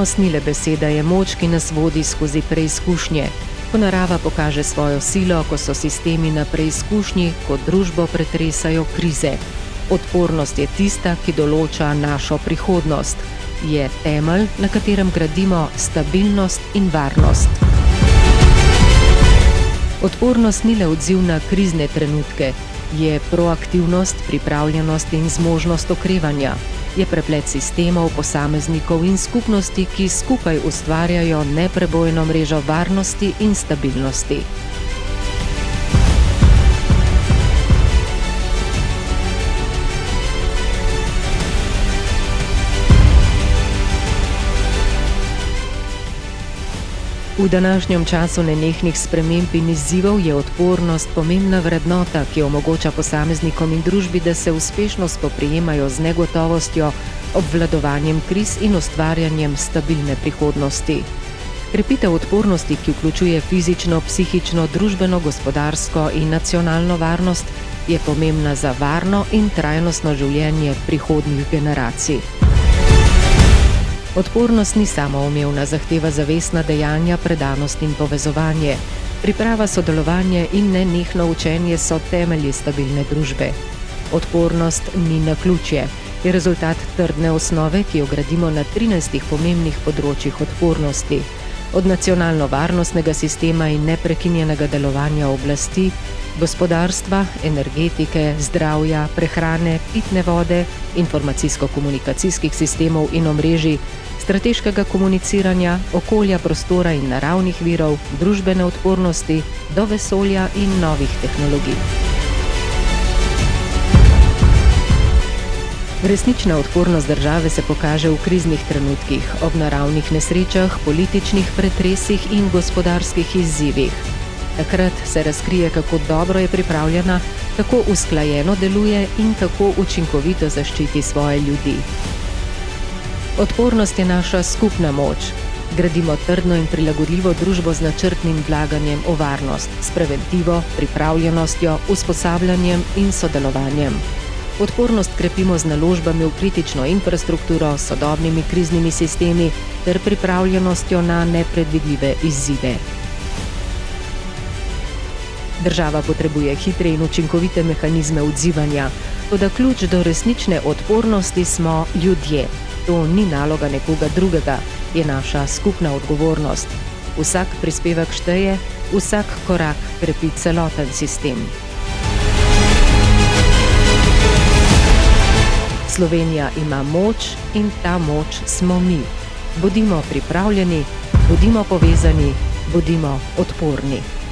Odpornost ni le beseda, je moč, ki nas vodi skozi preizkušnje. Ko narava pokaže svojo silo, ko so sistemi na preizkušnji, ko družbo pretresajo krize. Odpornost je tista, ki določa našo prihodnost. Je temelj, na katerem gradimo stabilnost in varnost. Odpornost ni le odziv na krizne trenutke, je proaktivnost, pripravljenost in zmožnost okrevanja. Je preplet sistemov, posameznikov in skupnosti, ki skupaj ustvarjajo neprebojno mrežo varnosti in stabilnosti. V današnjem času nenehnih sprememb in izzivov je odpornost pomembna vrednota, ki omogoča posameznikom in družbi, da se uspešno spoprijemajo z negotovostjo, obvladovanjem kriz in ustvarjanjem stabilne prihodnosti. Krepitev odpornosti, ki vključuje fizično, psihično, družbeno, gospodarsko in nacionalno varnost, je pomembna za varno in trajnostno življenje prihodnjih generacij. Odpornost ni samoumevna, zahteva zavestna dejanja, predanost in povezovanje. Priprava, sodelovanje in nenehno učenje so temelji stabilne družbe. Odpornost ni naključje, je rezultat trdne osnove, ki jo gradimo na 13 pomembnih področjih odpornosti. Od nacionalno-varnostnega sistema in neprekinjenega delovanja oblasti, gospodarstva, energetike, zdravja, prehrane, pitne vode, informacijsko-komunikacijskih sistemov in omrežij, strateškega komuniciranja, okolja, prostora in naravnih virov, družbene odpornosti, do vesolja in novih tehnologij. Resnična odpornost države se pokaže v kriznih trenutkih, ob naravnih nesrečah, političnih pretresih in gospodarskih izzivih. Takrat se razkrije, kako dobro je pripravljena, kako usklajeno deluje in kako učinkovito zaščiti svoje ljudi. Odpornost je naša skupna moč. Gradimo trdno in prilagodljivo družbo z načrtnim vlaganjem v varnost, s preventivo, pripravljenostjo, usposabljanjem in sodelovanjem. Odpornost krepimo z naložbami v kritično infrastrukturo, sodobnimi kriznimi sistemi ter pripravljenostjo na nepredvidljive izzive. Država potrebuje hitre in učinkovite mehanizme odzivanja, toda ključ do resnične odpornosti smo ljudje. To ni naloga nekoga drugega, je naša skupna odgovornost. Vsak prispevek šteje, vsak korak krepi celoten sistem. Slovenija ima moč in ta moč smo mi. Bodimo pripravljeni, bodimo povezani, bodimo odporni.